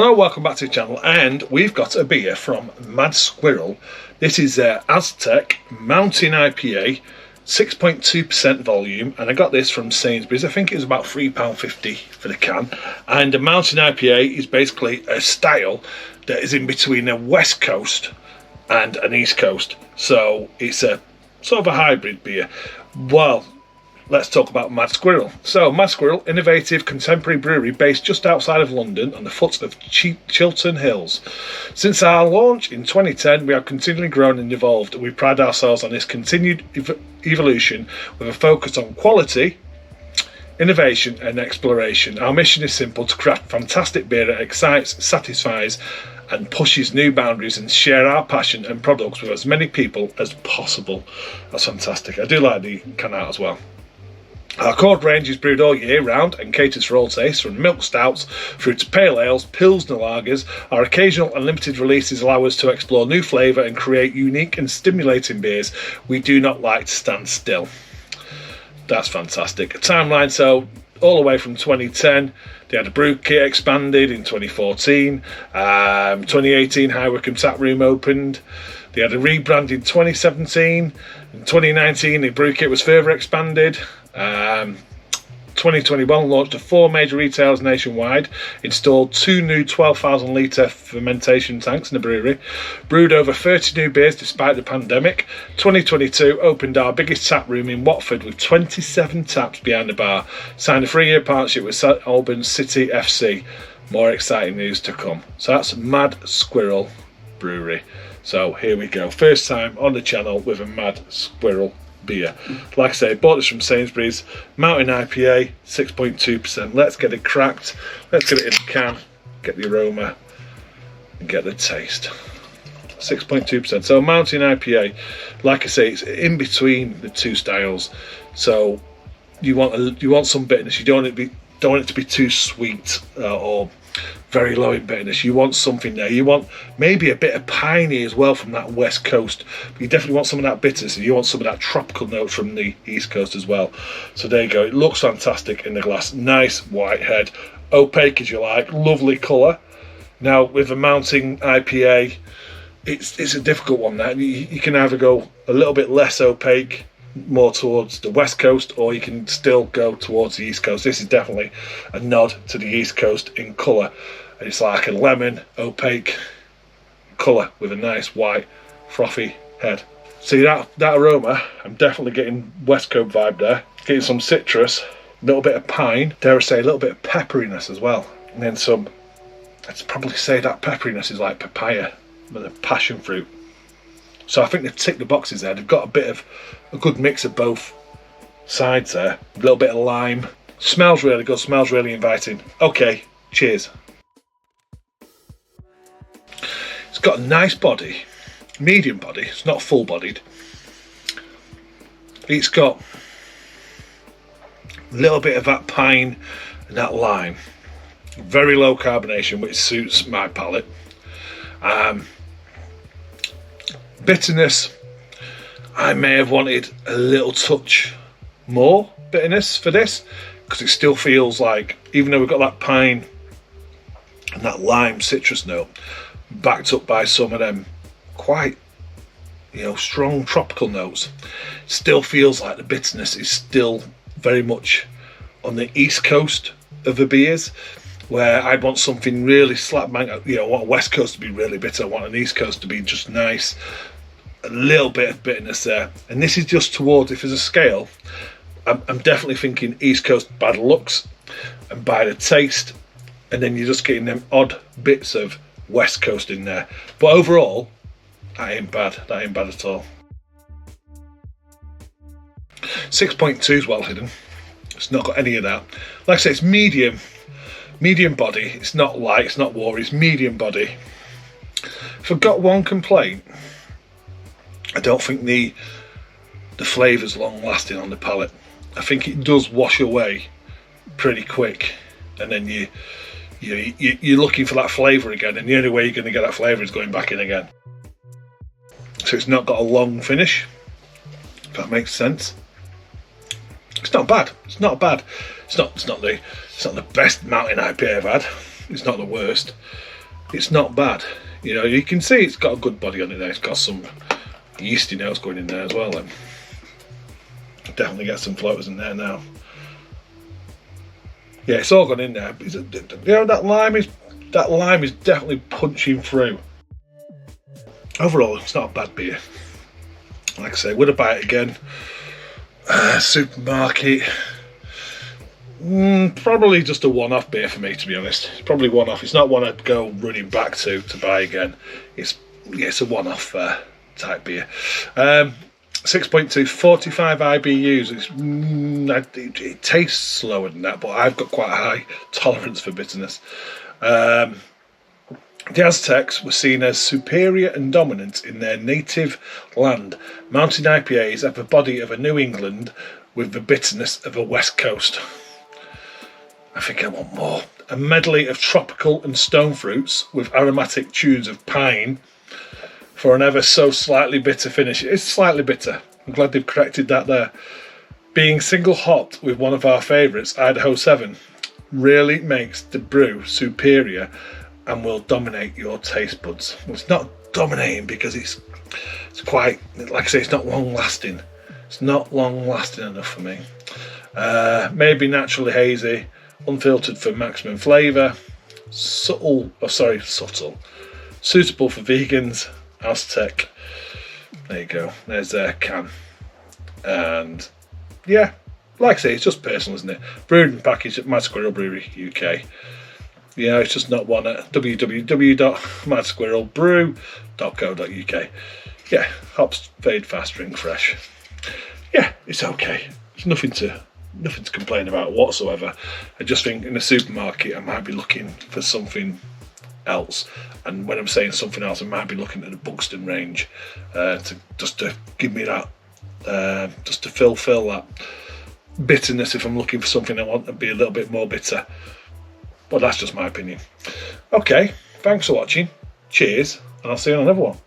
Hello, welcome back to the channel, and we've got a beer from Mad Squirrel. This is AZTEC Mountain IPA, 6.2% volume, and I got this from Sainsbury's. I think it was about £3.50 for the can. And a Mountain IPA is basically a style that is in between a West Coast and an East Coast. So it's a sort of a hybrid beer. Well, let's talk about Mad Squirrel. So, Mad Squirrel, innovative contemporary brewery based just outside of London on the foot of Chiltern Hills. Since our launch in 2010, we have continually grown and evolved. We pride ourselves on this continued evolution with a focus on quality, innovation and exploration. Our mission is simple: to craft fantastic beer that excites, satisfies and pushes new boundaries, and share our passion and products with as many people as possible. That's fantastic. I do like the can art as well. Our core range is brewed all year round and caters for all tastes, from milk stouts through to pale ales, pilsner lagers. Our occasional and limited releases allow us to explore new flavour and create unique and stimulating beers. We do not like to stand still. That's fantastic. A timeline, so all the way from 2010, they had a brew kit expanded in 2014, 2018 High Wycombe tap room opened. They had a rebrand in 2017. In 2019, the brew kit was further expanded. 2021 launched to 4 major retailers nationwide, installed 2 new 12,000 litre fermentation tanks in the brewery, brewed over 30 new beers despite the pandemic. 2022 opened our biggest tap room in Watford with 27 taps behind the bar, signed a 3-year partnership with Auburn City FC. More exciting news to come. So that's Mad Squirrel Brewery. So here we go, first time on the channel with a Mad Squirrel beer. Like I say, bought this from Sainsbury's, Mountain IPA, 6.2%. Let's get it cracked, let's get it in the can, get the aroma and get the taste. 6.2%. So Mountain IPA, like I say, it's in between the two styles. So you want some bitterness. You don't want it to be too sweet or very low in bitterness. You want something there. You want maybe a bit of piney as well from that West Coast, but you definitely want some of that bitterness, and you want some of that tropical note from the East Coast as well. So there you go. It looks fantastic in the glass. Nice white head, opaque as you like, lovely colour. Now with a Mountain IPA, it's a difficult one. That you can either go a little bit less opaque, more towards the West Coast, or you can still go towards the East Coast. This is definitely a nod to the East Coast in colour. It's like a lemon opaque colour with a nice white frothy head. See that aroma? I'm definitely getting West Coast vibe there. Getting some citrus, a little bit of pine, dare I say a little bit of pepperiness as well, and then some, I'd probably say that pepperiness is like papaya with a passion fruit. So I think they've ticked the boxes there. They've got a good mix of both sides there. A little bit of lime. Smells really good, smells really inviting. Okay, cheers. It's got a nice body, medium body. It's not full bodied. It's got a little bit of that pine and that lime. Very low carbonation, which suits my palate. Bitterness, I may have wanted a little touch more bitterness for this, because it still feels like, even though we've got that pine and that lime citrus note, backed up by some of them quite, strong tropical notes, it still feels like the bitterness is still very much on the East Coast of the beers, where I'd want something really slap bang. I want a West Coast to be really bitter, I want an East Coast to be just nice. A little bit of bitterness there, and this is just towards, if there's a scale, I'm definitely thinking East Coast by the looks and by the taste, and then you're just getting them odd bits of West Coast in there. But overall, that ain't bad at all. 6.2 is well hidden. It's not got any of that. Like I say, it's medium body. It's not light, it's not watery, it's medium body. If I've got one complaint, I don't think the flavour's long lasting on the palate. I think it does wash away pretty quick, and then you're looking for that flavour again, and the only way you're going to get that flavour is going back in again. So it's not got a long finish, if that makes sense. It's not bad. It's not the best Mountain IPA I've had. It's not the worst. It's not bad. You know, you can see it's got a good body on it there. It's got some yeasty notes going in there as well. Then definitely get some floaters in there now. Yeah, it's all gone in there. You know, that lime is definitely punching through. Overall, it's not a bad beer. Like I say, would I buy it again? Supermarket. Probably just a one-off beer for me, to be honest. It's probably one-off. It's not one I'd go running back to buy again. It's a one-off type beer. 6.2, 45 IBUs. It tastes slower than that, but I've got quite a high tolerance for bitterness. The AZTECs were seen as superior and dominant in their native land. Mountain IPAs have the body of a New England with the bitterness of a West Coast. I think I want more. A medley of tropical and stone fruits with aromatic tunes of pine for an ever so slightly bitter finish. It's slightly bitter. I'm glad they've corrected that there. Being single hot with one of our favourites, Idaho 7, really makes the brew superior and will dominate your taste buds. Well, it's not dominating because it's quite, like I say, it's not long lasting. It's not long lasting enough for me. Maybe naturally hazy, unfiltered for maximum flavour, subtle. Suitable for vegans, AZTEC. There you go. There's their can. And yeah, like I say, it's just personal, isn't it? Brewed and packaged at Mad Squirrel Brewery UK. Yeah, it's just not one at www.madsquirrelbrew.co.uk. Yeah, hops fade fast, drink fresh. Yeah, it's okay. There's nothing to complain about whatsoever. I just think in the supermarket I might be looking for something else, and when I'm saying something else, I might be looking at the Buxton range to give me that, just to fill that bitterness. If I'm looking for something I want to be a little bit more bitter, but that's just my opinion. Okay, thanks for watching. Cheers, and I'll see you on another one.